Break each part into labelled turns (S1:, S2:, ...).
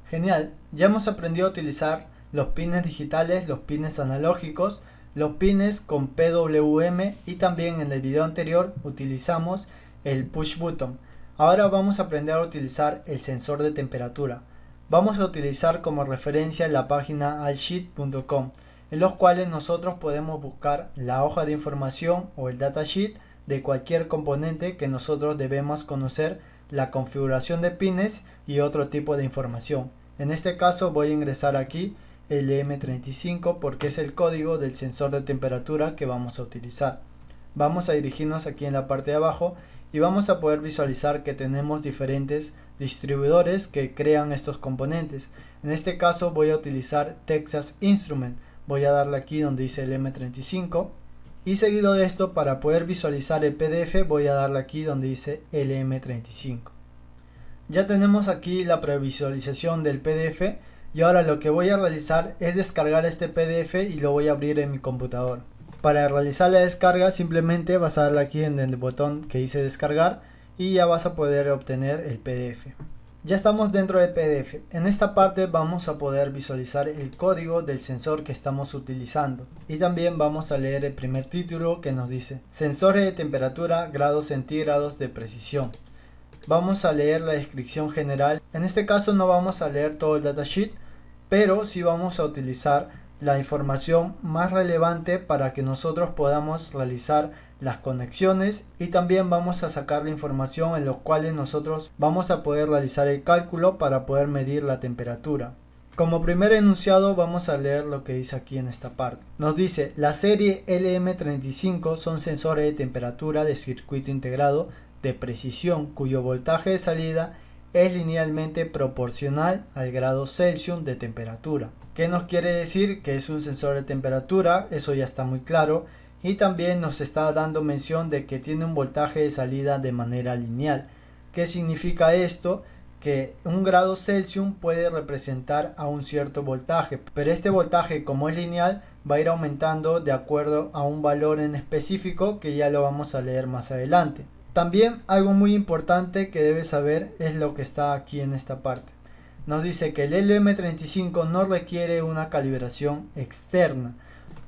S1: Genial, ya hemos aprendido a utilizar los pines digitales, los pines analógicos, los pines con PWM y también en el video anterior utilizamos el push button. Ahora vamos a aprender a utilizar el sensor de temperatura. Vamos a utilizar como referencia la página iSheet.com, en los cuales nosotros podemos buscar la hoja de información o el datasheet de cualquier componente que nosotros debemos conocer, la configuración de pines y otro tipo de información. En este caso voy a ingresar aquí LM35 porque es el código del sensor de temperatura que vamos a utilizar. Vamos a dirigirnos aquí en la parte de abajo y vamos a poder visualizar que tenemos diferentes distribuidores que crean estos componentes. En este caso voy a utilizar Texas Instruments. Voy a darle aquí donde dice LM35 y seguido de esto, para poder visualizar el PDF, voy a darle aquí donde dice LM35. Ya tenemos aquí la previsualización del PDF y ahora lo que voy a realizar es descargar este PDF y lo voy a abrir en mi computador. Para realizar la descarga simplemente vas a darle aquí en el botón que dice descargar y ya vas a poder obtener el PDF. Ya estamos dentro del PDF. En esta parte vamos a poder visualizar el código del sensor que estamos utilizando. Y también vamos a leer el primer título que nos dice sensores de temperatura, grados centígrados de precisión. Vamos a leer la descripción general. En este caso no vamos a leer todo el datasheet, pero sí vamos a utilizar la información más relevante para que nosotros podamos realizar las conexiones y también vamos a sacar la información en los cuales nosotros vamos a poder realizar el cálculo para poder medir la temperatura. Como primer enunciado vamos a leer lo que dice aquí en esta parte. Nos dice: la serie LM35 son sensores de temperatura de circuito integrado de precisión cuyo voltaje de salida es linealmente proporcional al grado Celsius de temperatura. ¿Qué nos quiere decir? Que es un sensor de temperatura, eso ya está muy claro. Y también nos está dando mención de que tiene un voltaje de salida de manera lineal. ¿Qué significa esto? Que un grado Celsius puede representar a un cierto voltaje, pero este voltaje, como es lineal, va a ir aumentando de acuerdo a un valor en específico que ya lo vamos a leer más adelante. También algo muy importante que debes saber es lo que está aquí en esta parte. Nos dice que el LM35 no requiere una calibración externa.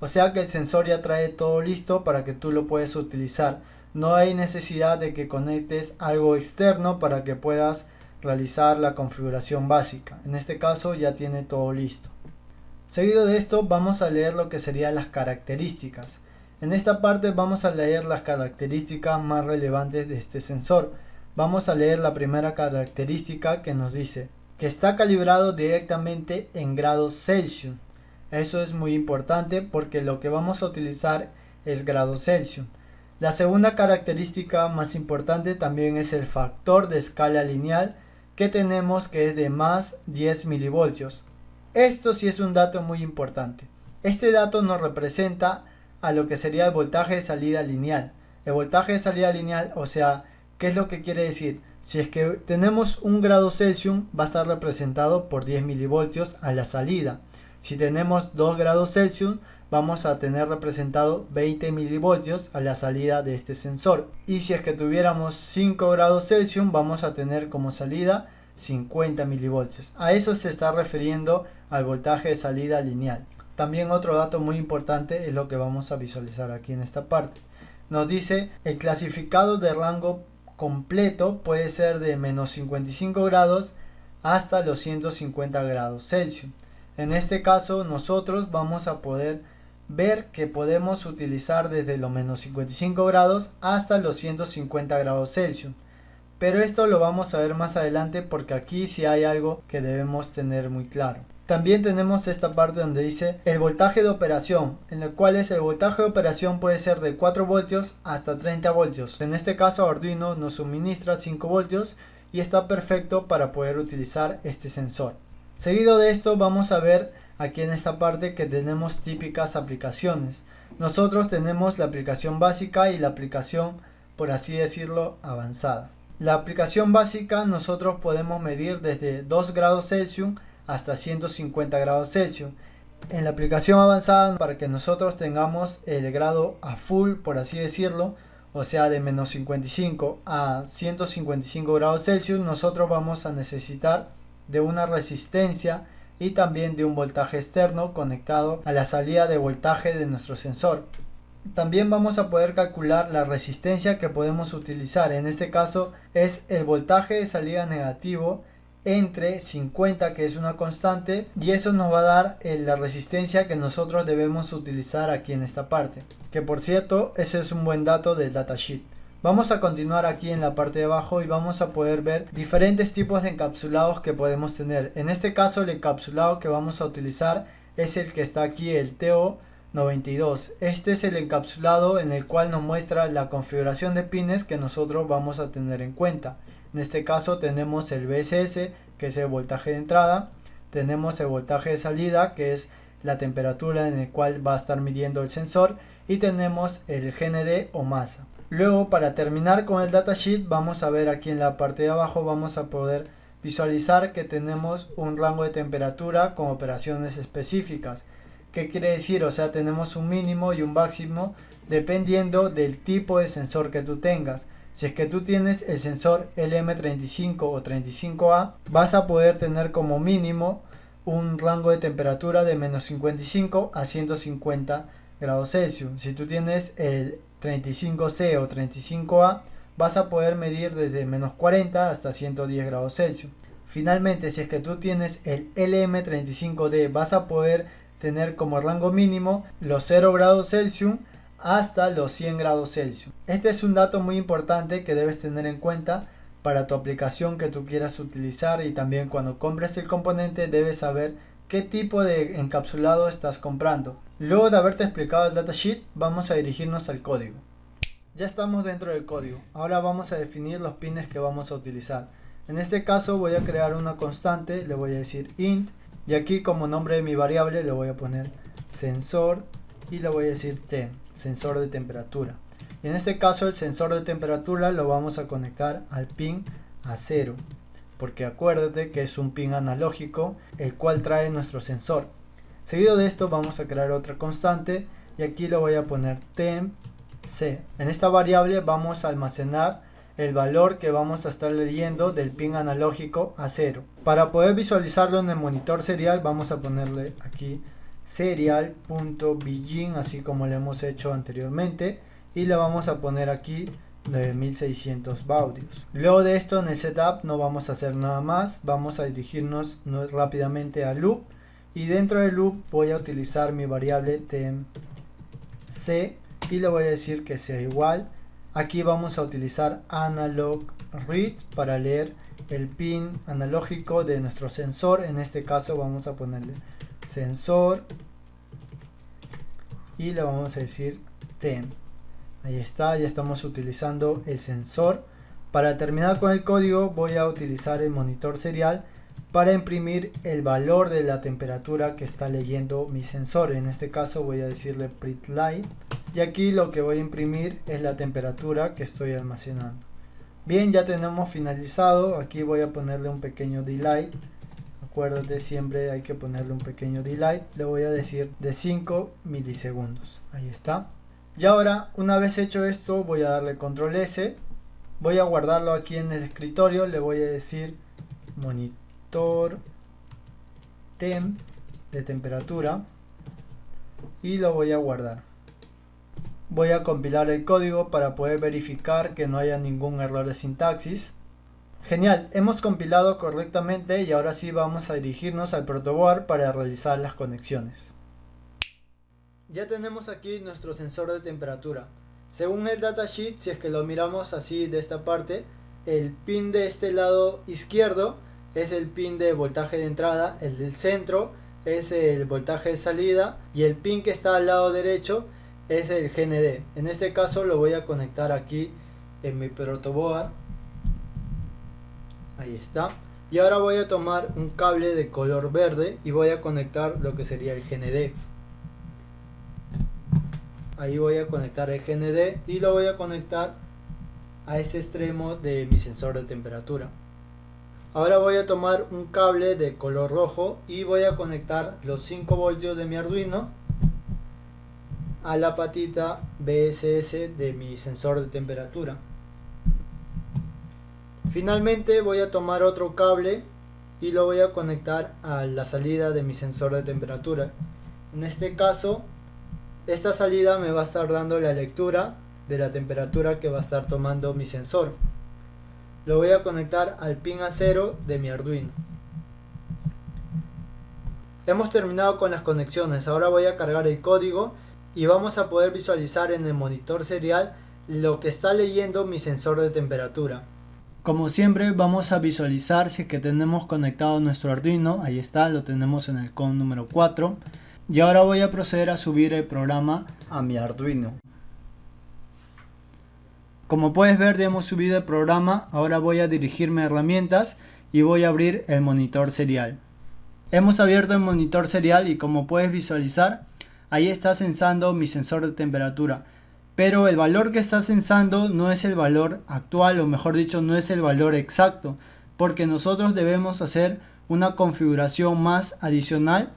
S1: O sea que el sensor ya trae todo listo para que tú lo puedas utilizar. No hay necesidad de que conectes algo externo para que puedas realizar la configuración básica. En este caso ya tiene todo listo. Seguido de esto vamos a leer lo que serían las características. En esta parte vamos a leer las características más relevantes de este sensor. Vamos a leer la primera característica que nos dice que está calibrado directamente en grados Celsius. Eso es muy importante porque lo que vamos a utilizar es grados Celsius. La segunda característica más importante también es el factor de escala lineal que tenemos, que es de más 10 milivoltios. Esto sí es un dato muy importante. Este dato nos representa a lo que sería el voltaje de salida lineal. El voltaje de salida lineal, o sea, ¿qué es lo que quiere decir? Si es que tenemos un grado Celsius, va a estar representado por 10 milivoltios a la salida. Si tenemos 2 grados Celsius, vamos a tener representado 20 milivoltios a la salida de este sensor. Y si es que tuviéramos 5 grados Celsius, vamos a tener como salida 50 milivoltios. A eso se está refiriendo al voltaje de salida lineal. También otro dato muy importante es lo que vamos a visualizar aquí en esta parte. Nos dice el clasificado de rango completo puede ser de menos 55 grados hasta los 150 grados Celsius. En este caso nosotros vamos a poder ver que podemos utilizar desde los menos 55 grados hasta los 150 grados Celsius. Pero esto lo vamos a ver más adelante porque aquí sí hay algo que debemos tener muy claro. También tenemos esta parte donde dice el voltaje de operación, en el cual el voltaje de operación puede ser de 4 voltios hasta 30 voltios. En este caso Arduino nos suministra 5 voltios y está perfecto para poder utilizar este sensor. Seguido de esto vamos a ver aquí en esta parte que tenemos típicas aplicaciones. Nosotros tenemos la aplicación básica y la aplicación, por así decirlo, avanzada. La aplicación básica nosotros podemos medir desde 2 grados Celsius hasta 150 grados Celsius. En la aplicación avanzada, para que nosotros tengamos el grado a full, por así decirlo, o sea de menos 55 a 155 grados Celsius, nosotros vamos a necesitar de una resistencia y también de un voltaje externo conectado a la salida de voltaje de nuestro sensor. También vamos a poder calcular la resistencia que podemos utilizar. En este caso es el voltaje de salida negativo entre 50, que es una constante, y eso nos va a dar la resistencia que nosotros debemos utilizar aquí en esta parte, que por cierto ese es un buen dato del datasheet. Vamos a continuar aquí en la parte de abajo y vamos a poder ver diferentes tipos de encapsulados que podemos tener. En este caso el encapsulado que vamos a utilizar es el que está aquí, el TO92. Este es el encapsulado en el cual nos muestra la configuración de pines que nosotros vamos a tener en cuenta. En este caso tenemos el VSS, que es el voltaje de entrada, tenemos el voltaje de salida, que es la temperatura en el cual va a estar midiendo el sensor, y tenemos el GND o masa. Luego, para terminar con el datasheet, vamos a ver aquí en la parte de abajo, vamos a poder visualizar que tenemos un rango de temperatura con operaciones específicas. ¿Qué quiere decir? O sea, tenemos un mínimo y un máximo dependiendo del tipo de sensor que tú tengas. Si es que tú tienes el sensor LM35 o 35A, vas a poder tener como mínimo un rango de temperatura de menos 55 a 150 grados Celsius. Si tú tienes el 35C o 35A, vas a poder medir desde menos 40 hasta 110 grados Celsius. Finalmente, si es que tú tienes el LM35D, vas a poder tener como rango mínimo los 0 grados Celsius hasta los 100 grados Celsius. Este es un dato muy importante que debes tener en cuenta para tu aplicación que tú quieras utilizar, y también cuando compres el componente debes saber qué tipo de encapsulado estás comprando. Luego de haberte explicado el datasheet, vamos a dirigirnos al código. Ya estamos dentro del código. Ahora vamos a definir los pines que vamos a utilizar. En este caso voy a crear una constante, le voy a decir int, y aquí como nombre de mi variable le voy a poner sensor y le voy a decir temp, sensor de temperatura. Y en este caso el sensor de temperatura lo vamos a conectar al pin A0, porque acuérdate que es un pin analógico el cual trae nuestro sensor. Seguido de esto vamos a crear otra constante y aquí le voy a poner temp C. En esta variable vamos a almacenar el valor que vamos a estar leyendo del pin analógico A0. Para poder visualizarlo en el monitor serial vamos a ponerle aquí serial.begin, así como lo hemos hecho anteriormente, y le vamos a poner aquí 9600 baudios. Luego de esto, en el setup no vamos a hacer nada más, vamos a dirigirnos rápidamente al loop, y dentro del loop voy a utilizar mi variable tempc y le voy a decir que sea igual. Aquí vamos a utilizar analog read para leer el pin analógico de nuestro sensor. En este caso vamos a ponerle sensor y le vamos a decir temp. Ahí está, ya estamos utilizando el sensor. Para terminar con el código voy a utilizar el monitor serial para imprimir el valor de la temperatura que está leyendo mi sensor. En este caso voy a decirle print light, y aquí lo que voy a imprimir es la temperatura que estoy almacenando. Bien, ya tenemos finalizado. Aquí voy a ponerle un pequeño delay. Acuérdate, siempre hay que ponerle un pequeño delay. Le voy a decir de 5 milisegundos. Ahí está. Y ahora, una vez hecho esto, voy a darle control S. Voy a guardarlo aquí en el escritorio. Le voy a decir monitor temp de temperatura y lo voy a guardar. Voy a compilar el código para poder verificar que no haya ningún error de sintaxis. Genial, hemos compilado correctamente y ahora sí vamos a dirigirnos al protoboard para realizar las conexiones. Ya tenemos aquí nuestro sensor de temperatura. Según el datasheet, si es que lo miramos así de esta parte, el pin de este lado izquierdo es el pin de voltaje de entrada, el del centro es el voltaje de salida y el pin que está al lado derecho es el GND. En este caso lo voy a conectar aquí en mi protoboard. Ahí está. Y ahora voy a tomar un cable de color verde y voy a conectar lo que sería el GND. Ahí voy a conectar el GND y lo voy a conectar a este extremo de mi sensor de temperatura. Ahora voy a tomar un cable de color rojo y voy a conectar los 5 voltios de mi Arduino a la patita VSS de mi sensor de temperatura. Finalmente voy a tomar otro cable y lo voy a conectar a la salida de mi sensor de temperatura. En este caso, esta salida me va a estar dando la lectura de la temperatura que va a estar tomando mi sensor. Lo voy a conectar al pin A0 de mi Arduino. Hemos terminado con las conexiones. Ahora voy a cargar el código y vamos a poder visualizar en el monitor serial lo que está leyendo mi sensor de temperatura. Como siempre, vamos a visualizar si es que tenemos conectado nuestro Arduino. Ahí está, lo tenemos en el COM número 4. Y ahora voy a proceder a subir el programa a mi Arduino. Como puedes ver, ya hemos subido el programa. Ahora voy a dirigirme a herramientas y voy a abrir el monitor serial. Hemos abierto el monitor serial y como puedes visualizar, ahí está censando mi sensor de temperatura. Pero el valor que está censando no es el valor actual, o mejor dicho, no es el valor exacto, porque nosotros debemos hacer una configuración más adicional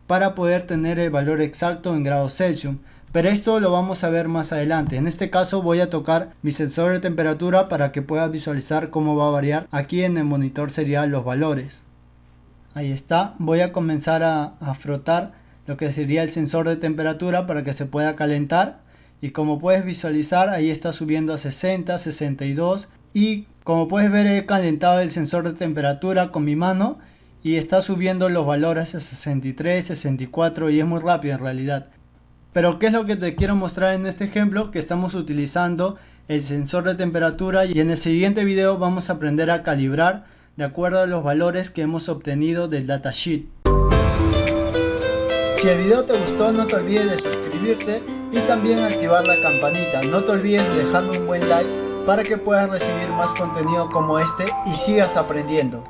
S1: para poder tener el valor exacto en grados Celsius. Pero esto lo vamos a ver más adelante. En este caso voy a tocar mi sensor de temperatura para que puedas visualizar cómo va a variar aquí en el monitor serial los valores. Ahí está, voy a comenzar a frotar lo que sería el sensor de temperatura para que se pueda calentar. Y como puedes visualizar, ahí está subiendo a 60, 62 y como puedes ver, he calentado el sensor de temperatura con mi mano y está subiendo los valores a 63, 64 y es muy rápido en realidad. Pero ¿qué es lo que te quiero mostrar en este ejemplo? Que estamos utilizando el sensor de temperatura y en el siguiente video vamos a aprender a calibrar de acuerdo a los valores que hemos obtenido del datasheet. Si el video te gustó, no te olvides de suscribirte y también activar la campanita. No te olvides de dejarme un buen like para que puedas recibir más contenido como este y sigas aprendiendo.